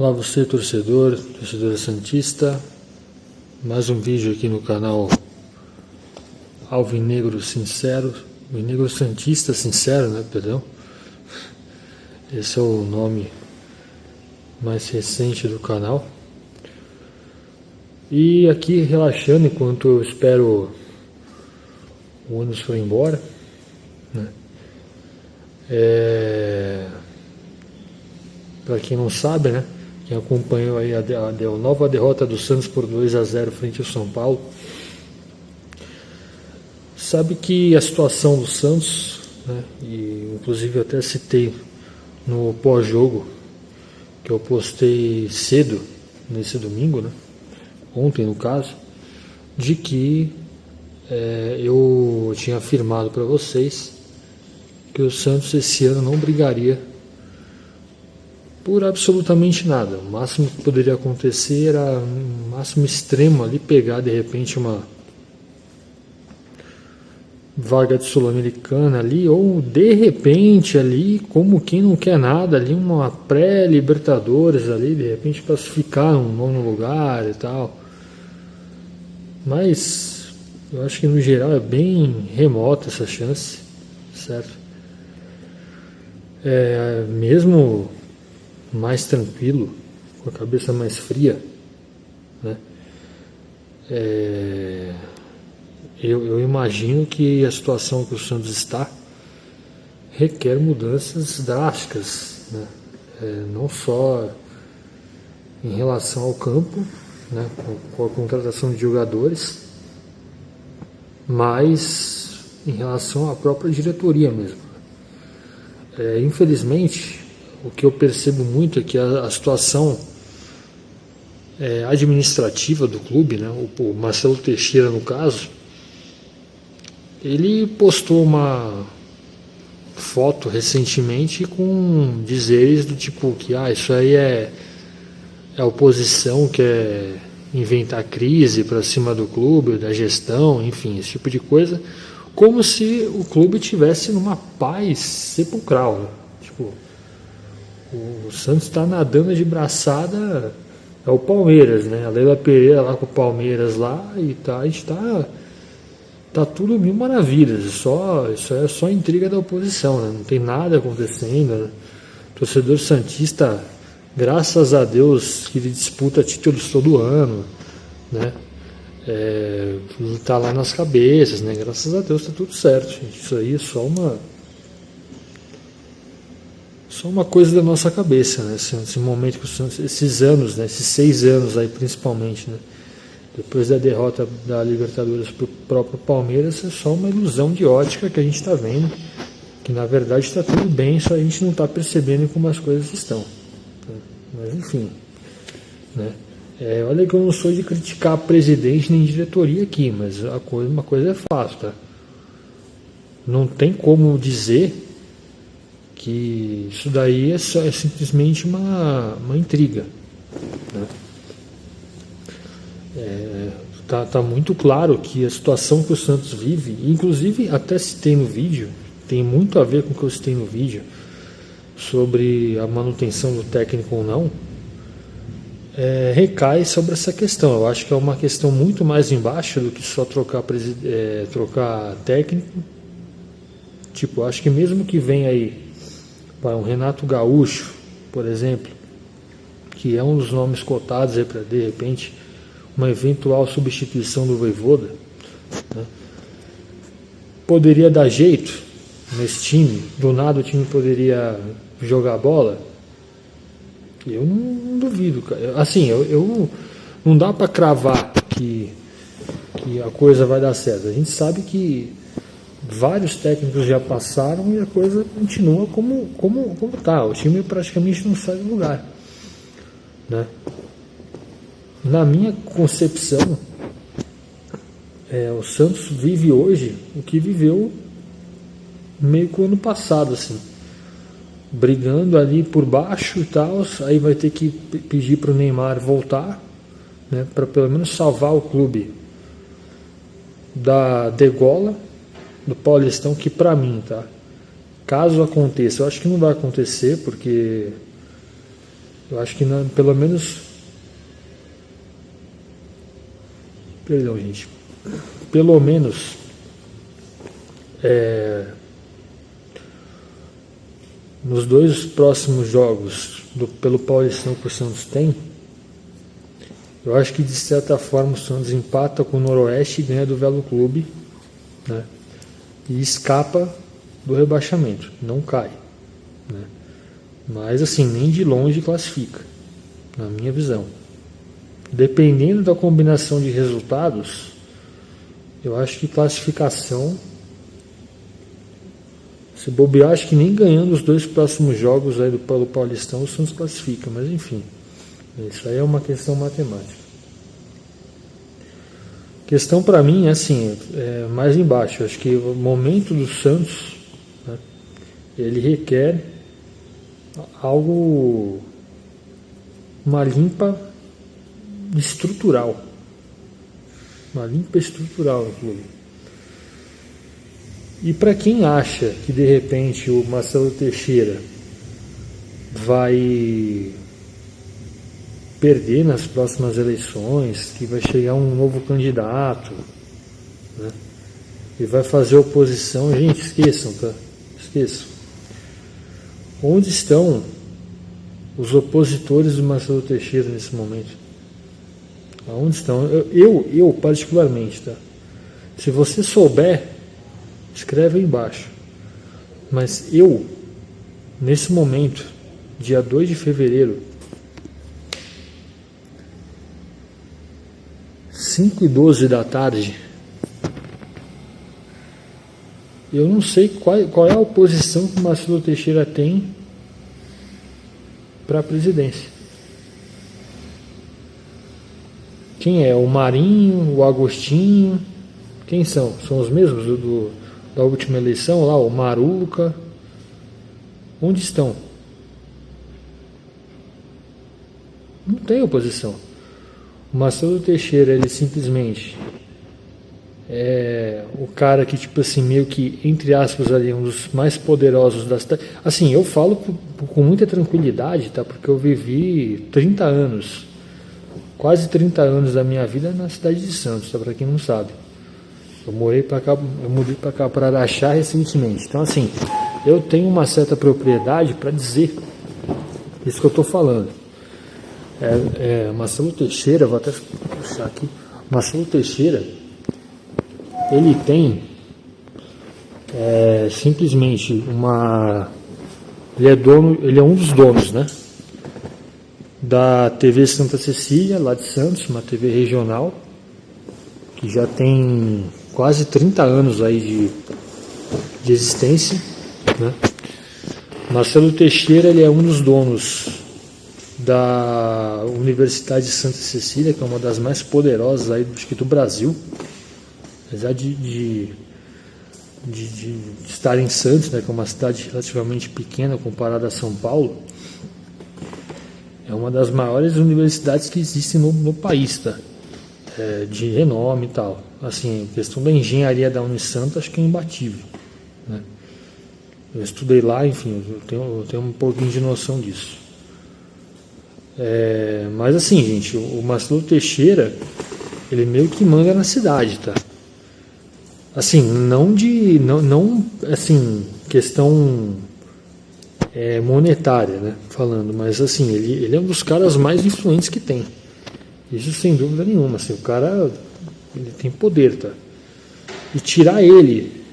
Olá você torcedor, torcedora santista, mais um vídeo aqui no canal Alvinegro Sincero, Alvinegro Santista Sincero, né, perdão. Esse é o nome mais recente do canal. E aqui relaxando enquanto eu espero o ônibus for embora, né. Para quem não sabe, né, quem acompanhou aí a nova derrota do Santos por 2-0 frente ao São Paulo, sabe que a situação do Santos, né, e inclusive eu até citei no pós-jogo, que eu postei cedo nesse domingo, né, ontem no caso, de que eu tinha afirmado para vocês que o Santos esse ano não brigaria por absolutamente nada. O máximo que poderia acontecer era um máximo extremo ali, pegar de repente uma vaga de Sul-Americana ali, ou de repente ali, como quem não quer nada ali, uma pré-Libertadores ali, de repente classificar um nono lugar e tal. Mas eu acho que no geral é bem remota essa chance, certo? Mesmo mais tranquilo, com a cabeça mais fria, né? Eu imagino que a situação que o Santos está requer mudanças drásticas, né? Não só em relação ao campo, né, com a contratação de jogadores, mas em relação à própria diretoria mesmo. Infelizmente, o que eu percebo muito é que a situação administrativa do clube, né, o Marcelo Teixeira no caso, ele postou uma foto recentemente com dizeres do tipo que isso aí é a oposição que quer inventar crise para cima do clube, da gestão, enfim, esse tipo de coisa, como se o clube tivesse numa paz sepulcral, né? Tipo, o Santos está nadando de braçada, é o Palmeiras, né? A Leila Pereira lá com o Palmeiras lá, e a gente tá tudo mil maravilhas. Isso é só intriga da oposição, né? Não tem nada acontecendo, né? O torcedor santista, graças a Deus que ele disputa títulos todo ano, né? Tá lá nas cabeças, né? Graças a Deus tá tudo certo, gente. Isso aí é só uma coisa da nossa cabeça, né? Esse momento que o Santos, esses anos, né? Esses 6 anos aí principalmente, né? Depois da derrota da Libertadores para o próprio Palmeiras, é só uma ilusão de ótica que a gente está vendo, que na verdade está tudo bem, só a gente não está percebendo como as coisas estão. Mas enfim, né? Olha que eu não sou de criticar presidente nem diretoria aqui, mas uma coisa é fato, tá? Não tem como dizer que isso daí é simplesmente uma intriga, né? Tá muito claro que a situação que o Santos vive, inclusive até citei no vídeo, tem muito a ver com o que eu citei no vídeo, sobre a manutenção do técnico ou não, recai sobre essa questão. Eu acho que é uma questão muito mais embaixo do que só trocar técnico. Tipo, eu acho que mesmo que venha aí um Renato Gaúcho, por exemplo, que é um dos nomes cotados aí para de repente uma eventual substituição do Vojvoda, né, poderia dar jeito nesse time, do nada o time poderia jogar bola. Eu não duvido, cara. Assim, eu não dá para cravar que a coisa vai dar certo. A gente sabe que vários técnicos já passaram e a coisa continua como tá. O time praticamente não sai do lugar, né? Na minha concepção, o Santos vive hoje o que viveu meio que o ano passado, assim, brigando ali por baixo e tal. Aí vai ter que pedir para o Neymar voltar, né, para pelo menos salvar o clube da degola do Paulistão, que para mim, tá, caso aconteça, eu acho que não vai acontecer, porque Eu acho que pelo menos, perdão, gente, pelo menos nos 2 próximos jogos pelo Paulistão que o Santos tem, eu acho que de certa forma o Santos empata com o Noroeste e ganha do Velo Clube, né? E escapa do rebaixamento, não cai, né? Mas assim, nem de longe classifica, na minha visão. Dependendo da combinação de resultados, eu acho que classificação, se bobear, acho que nem ganhando os 2 próximos jogos aí pelo Paulistão o Santos classifica, mas enfim, isso aí é uma questão matemática. Questão para mim é assim, mais embaixo. Acho que o momento do Santos, né, ele requer algo, uma limpa estrutural, no clube. E para quem acha que de repente o Marcelo Teixeira vai perder nas próximas eleições, que vai chegar um novo candidato, né, e vai fazer oposição, gente, esqueçam, tá? Esqueçam. Onde estão os opositores do Marcelo Teixeira nesse momento? Aonde estão? Eu particularmente, tá? Se você souber, escreve aí embaixo. Mas eu, nesse momento, dia 2 de fevereiro, 5h12 da tarde, eu não sei qual é a oposição que o Marcelo Teixeira tem para a presidência. Quem é? O Marinho, o Agostinho? Quem são? São os mesmos da última eleição lá, o Maruca? Onde estão? Não tem oposição. O Marcelo Teixeira, ele simplesmente é o cara que, tipo assim, meio que, entre aspas, ali, um dos mais poderosos da cidade. Assim, eu falo com muita tranquilidade, tá? Porque eu vivi 30 anos, quase 30 anos da minha vida na cidade de Santos, tá? Para quem não sabe. Eu mudei para cá, para Araxá, recentemente. Então, assim, eu tenho uma certa propriedade para dizer isso que eu estou falando. Marcelo Teixeira, vou até puxar aqui. Marcelo Teixeira, ele tem simplesmente ele é um dos donos, né, da TV Santa Cecília, lá de Santos, uma TV regional, que já tem quase 30 anos aí de existência, né? Marcelo Teixeira, ele é um dos donos da Universidade de Santa Cecília, que é uma das mais poderosas aí, acho que do Brasil, apesar de estar em Santos, né, que é uma cidade relativamente pequena comparada a São Paulo. É uma das maiores universidades que existem no país, tá? De renome e tal. Assim, a questão da engenharia da Unisanto, acho que é imbatível, né? Eu estudei lá, enfim, eu tenho um pouquinho de noção disso. Mas assim, gente, o Marcelo Teixeira, ele meio que manda na cidade, tá? Assim, não assim, questão monetária, né, falando, mas assim, ele é um dos caras mais influentes que tem. Isso sem dúvida nenhuma, assim, o cara, ele tem poder, tá? E tirar ele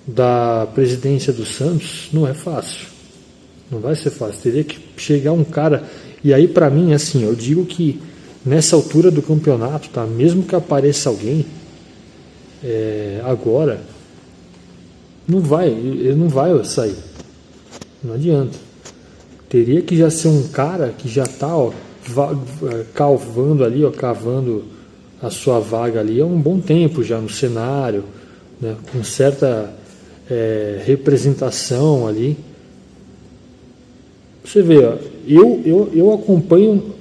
da presidência do Santos não é fácil. Não vai ser fácil. Teria que chegar um cara. E aí, para mim, assim, eu digo que nessa altura do campeonato, tá? Mesmo que apareça alguém agora, ele não vai sair. Não adianta. Teria que já ser um cara que já está cavando ali, cavando a sua vaga ali há um bom tempo já no cenário, né, com certa representação ali. Você vê, ó, eu acompanho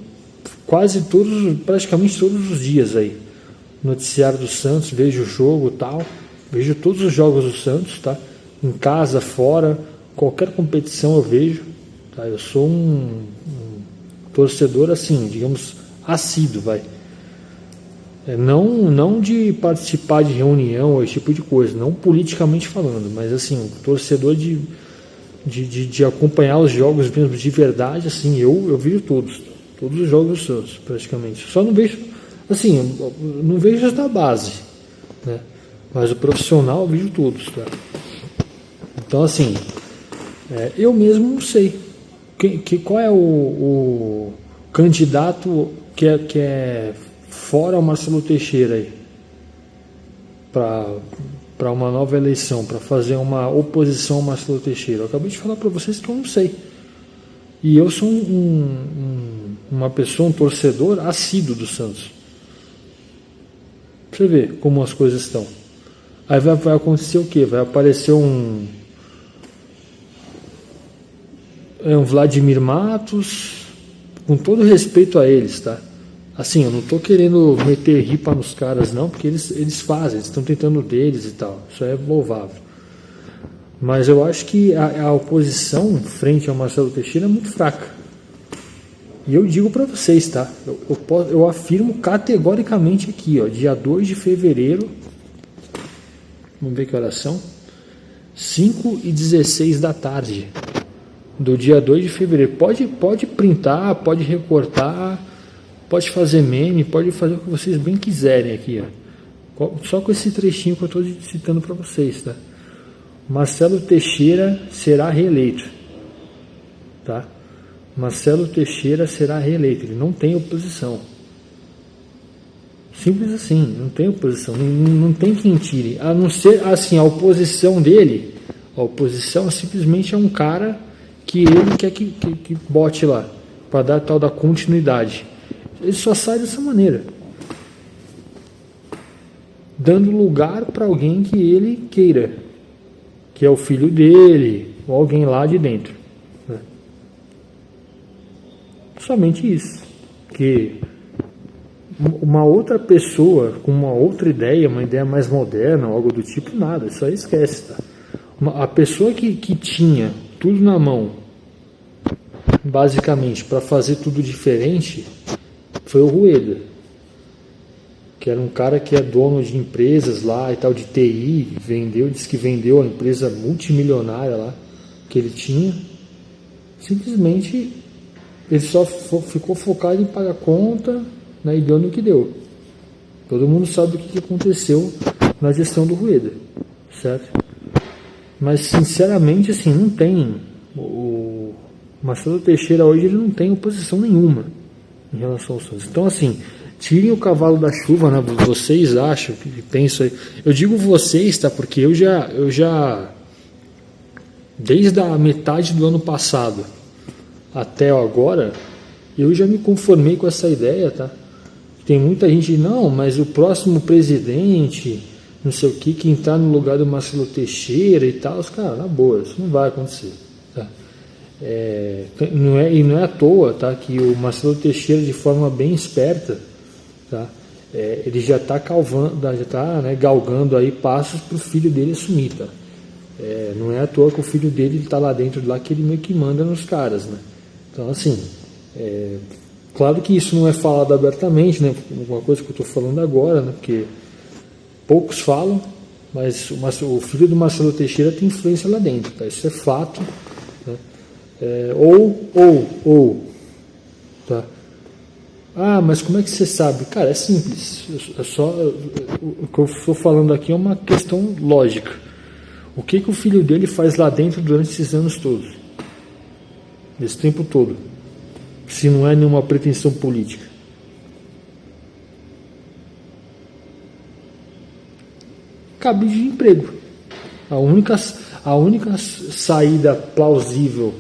praticamente todos os dias aí, noticiário do Santos, vejo o jogo e tal, vejo todos os jogos do Santos, tá? Em casa, fora, qualquer competição eu vejo, tá? Eu sou torcedor assim, digamos, assíduo, vai. Não de participar de reunião ou esse tipo de coisa, não politicamente falando, mas assim, torcedor de acompanhar os jogos mesmo de verdade, assim, eu vejo todos os jogos do Santos, praticamente. Só não vejo, assim, não vejo os da base, né? Mas o profissional eu vejo todos, tá? Então, assim, eu mesmo não sei qual é o candidato que é fora o Marcelo Teixeira aí, para uma nova eleição, para fazer uma oposição ao Marcelo Teixeira. Eu acabei de falar para vocês que eu não sei. E eu sou uma pessoa, um torcedor assíduo do Santos. Pra você ver como as coisas estão. Aí vai acontecer o quê? Vai aparecer um Vladimir Matos, com todo respeito a eles, tá? Assim, eu não tô querendo meter ripa nos caras não, porque eles fazem, eles estão tentando deles e tal, isso é louvável. Mas eu acho que a oposição frente ao Marcelo Teixeira é muito fraca. E eu digo para vocês, tá? Eu afirmo categoricamente aqui, ó, dia 2 de fevereiro, vamos ver que horas são, 5h16 da tarde, do dia 2 de fevereiro. Pode printar, pode recortar, pode fazer meme, pode fazer o que vocês bem quiserem aqui, ó. Só com esse trechinho que eu estou citando para vocês, tá? Marcelo Teixeira será reeleito, tá? Marcelo Teixeira será reeleito, ele não tem oposição. Simples assim, não tem oposição, não tem quem tire, a não ser assim, a oposição dele, a oposição simplesmente é um cara que ele quer que bote lá, para dar tal da continuidade. Ele só sai dessa maneira, dando lugar para alguém que ele queira, que é o filho dele, ou alguém lá de dentro, né? Somente isso. Que uma outra pessoa com uma outra ideia, uma ideia mais moderna, algo do tipo, nada, isso aí esquece, tá? A pessoa que tinha tudo na mão, basicamente, para fazer tudo diferente, foi o Rueda, que era um cara que é dono de empresas lá e tal, de TI, disse que vendeu a empresa multimilionária lá, que ele tinha. Simplesmente, ele só ficou focado em pagar conta, né, e deu no que deu. Todo mundo sabe o que aconteceu na gestão do Rueda, certo? Mas, sinceramente, assim, não tem. O Marcelo Teixeira hoje ele não tem oposição nenhuma em relação ao Santos. Então, assim, tirem o cavalo da chuva, né? Vocês acham que tem isso aí? Eu digo vocês, tá? Porque eu já desde a metade do ano passado até agora, eu já me conformei com essa ideia, tá? Tem muita gente, não, mas o próximo presidente, não sei o que entrar no lugar do Marcelo Teixeira e tal, cara, na boa, isso não vai acontecer, tá? Não é à toa, tá, que o Marcelo Teixeira, de forma bem esperta, tá, ele já está né, galgando aí passos para o filho dele assumir, tá? Não é à toa que o filho dele está lá dentro, lá que ele meio que manda nos caras, né? Então, assim, claro que isso não é falado abertamente, né? Uma coisa que eu estou falando agora, né? Porque poucos falam, mas o filho do Marcelo Teixeira tem influência lá dentro, tá? Isso é fato, né? Tá? Ah, mas como é que você sabe? Cara, é simples. O que eu estou falando aqui é uma questão lógica. O que o filho dele faz lá dentro durante esses anos todos? Esse tempo todo. Se não é nenhuma pretensão política. Cabide de emprego. A única saída plausível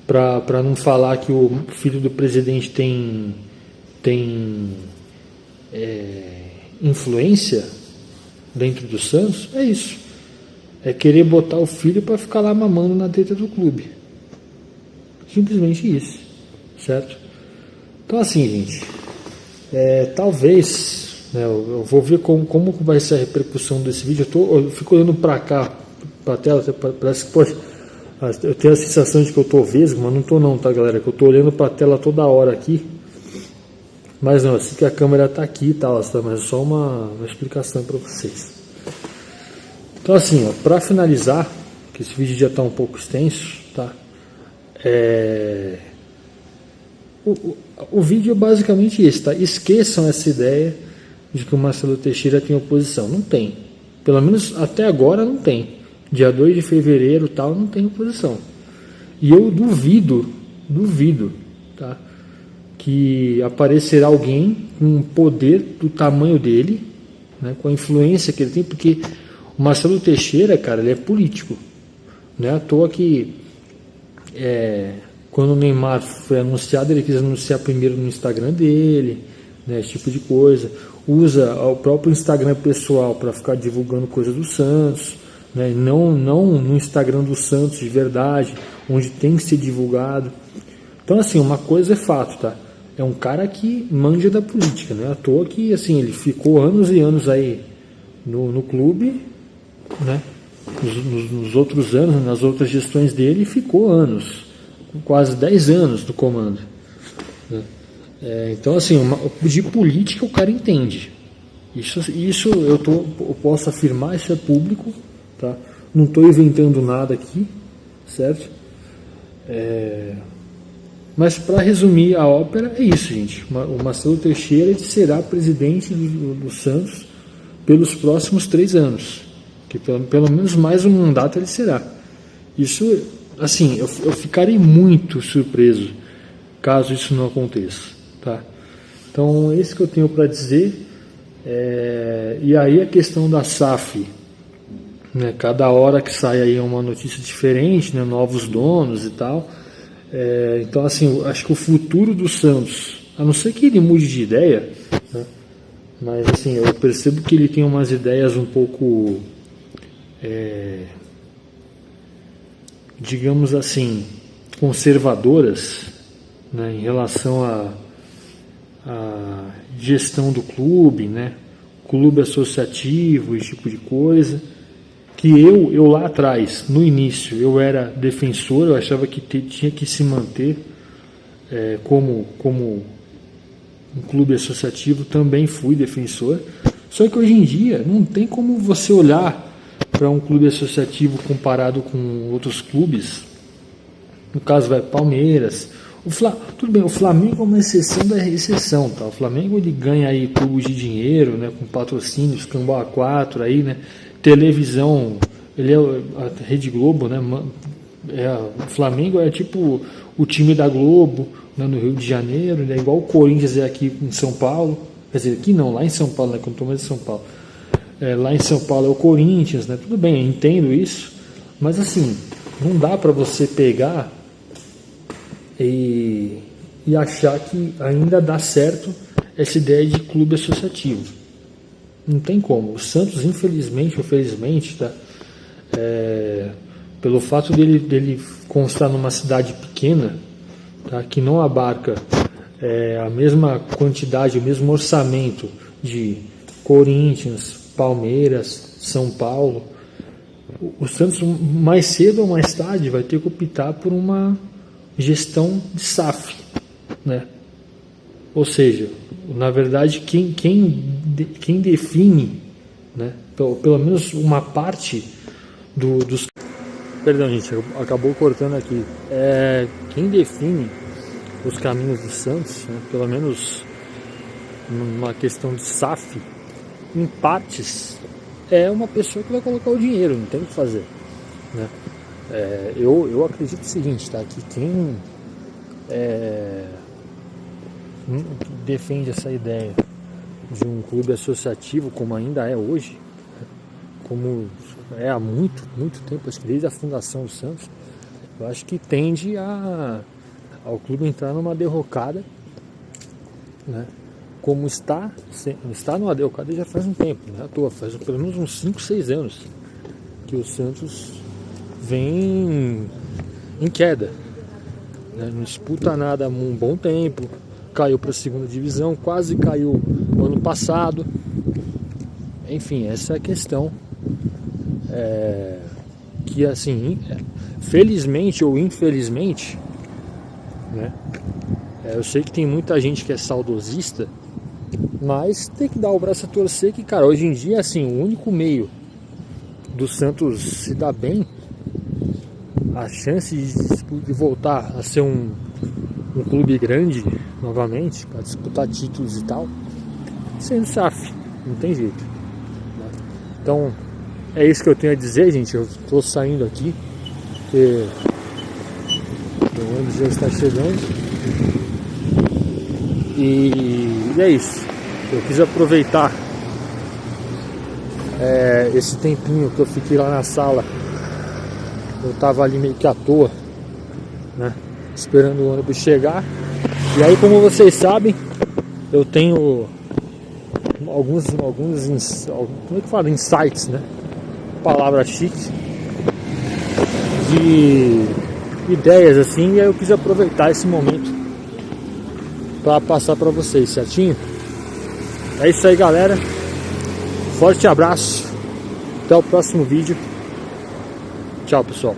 para não falar que o filho do presidente tem influência dentro do Santos é isso. É querer botar o filho para ficar lá mamando na teta do clube. Simplesmente isso. Certo? Então, assim, gente, talvez, né, eu vou ver como vai ser a repercussão desse vídeo. Eu fico olhando para cá, para a tela, parece que, poxa, Eu tenho a sensação de que eu tô vesgo, mas não tô não, tá, galera? Que eu tô olhando pra tela toda hora aqui. Mas não, assim que a câmera tá aqui e tal, tá? Mas é só uma explicação para vocês. Então assim, ó, para finalizar, que esse vídeo já tá um pouco extenso, tá? O vídeo é basicamente isso, tá? Esqueçam essa ideia de que o Marcelo Teixeira tem oposição. Não tem. Pelo menos até agora não tem. Dia 2 de fevereiro tal, não tem oposição. E eu duvido, tá? Que aparecerá alguém com um poder do tamanho dele, né, com a influência que ele tem, porque o Marcelo Teixeira, cara, ele é político. Não é à toa que quando o Neymar foi anunciado, ele quis anunciar primeiro no Instagram dele, né, esse tipo de coisa. Usa o próprio Instagram pessoal para ficar divulgando coisa do Santos, né, não no Instagram do Santos de verdade, onde tem que ser divulgado. Então, assim, uma coisa é fato, tá? É um cara que manja da política, né? À toa que, assim, ele ficou anos e anos aí no clube, né? Nos outros anos, nas outras gestões dele, ficou anos, quase 10 anos do comando, né? Então, assim, de política o cara entende. Isso eu posso afirmar, isso é público, tá? Não estou inventando nada aqui, certo? Mas para resumir a ópera, é isso, gente. O Marcelo Teixeira será presidente do Santos pelos próximos 3 anos. Que pelo menos mais um mandato ele será. Isso, assim, eu ficarei muito surpreso caso isso não aconteça, tá? Então, é isso que eu tenho para dizer. E aí a questão da SAF, né? Cada hora que sai aí uma notícia diferente, né? Novos donos e tal. Então, assim, acho que o futuro do Santos, a não ser que ele mude de ideia, né? Mas, assim, eu percebo que ele tem umas ideias um pouco, digamos assim, conservadoras, né? Em relação à gestão do clube, né? Clube associativo, esse tipo de coisa. Que eu lá atrás, no início, eu era defensor, eu achava que tinha que se manter como um clube associativo, também fui defensor. Só que hoje em dia não tem como você olhar para um clube associativo comparado com outros clubes. No caso vai Palmeiras, tudo bem, o Flamengo é uma exceção da exceção, tá? O Flamengo ele ganha aí tubos de dinheiro, né, com patrocínios, Cambau A4 aí, né? Televisão, ele é a Rede Globo, né? O Flamengo é tipo o time da Globo, né, no Rio de Janeiro, né, igual o Corinthians é aqui em São Paulo, quer dizer, aqui não, lá em São Paulo, né, que eu não estou mais em São Paulo. Lá em São Paulo é o Corinthians, né? Tudo bem, eu entendo isso, mas assim, não dá para você pegar e achar que ainda dá certo essa ideia de clube associativo. Não tem como. O Santos, infelizmente ou felizmente, tá? Pelo fato dele constar numa cidade pequena, tá? Que não abarca a mesma quantidade, o mesmo orçamento de Corinthians, Palmeiras, São Paulo, o Santos mais cedo ou mais tarde vai ter que optar por uma gestão de SAF, né? Ou seja, na verdade quem define, né, pelo menos uma parte dos... Perdão, gente, acabou cortando aqui. Quem define os caminhos do Santos, né, pelo menos numa questão de SAF, em partes, é uma pessoa que vai colocar o dinheiro, não tem o que fazer, né? Eu acredito o seguinte, tá? Que quem defende essa ideia de um clube associativo, como ainda é hoje, como é há muito tempo, acho que desde a fundação do Santos, eu acho que tende ao clube entrar numa derrocada, né? Como está numa derrocada já faz um tempo, não é à toa, faz pelo menos uns 5, 6 anos que o Santos vem em queda, né? Não disputa nada há um bom tempo, caiu para a segunda divisão, quase caiu no ano passado. Enfim, essa é a questão que, assim, felizmente ou infelizmente, né, eu sei que tem muita gente que é saudosista, mas tem que dar o braço a torcer que, cara, hoje em dia, assim, o único meio do Santos se dar bem, a chance de voltar a ser um clube grande novamente, para disputar títulos e tal, sendo SAF, não tem jeito, né? Então, é isso que eu tenho a dizer, gente. Eu tô saindo aqui, porque o ônibus já está chegando. E é isso. Eu quis aproveitar esse tempinho que eu fiquei lá na sala. Eu tava ali meio que à toa, né, esperando o ônibus chegar. E aí, como vocês sabem, eu tenho alguns como é que fala? Insights, né? Palavra chique, de ideias assim, e aí eu quis aproveitar esse momento para passar para vocês, certinho? É isso aí, galera. Forte abraço. Até o próximo vídeo. Tchau, pessoal.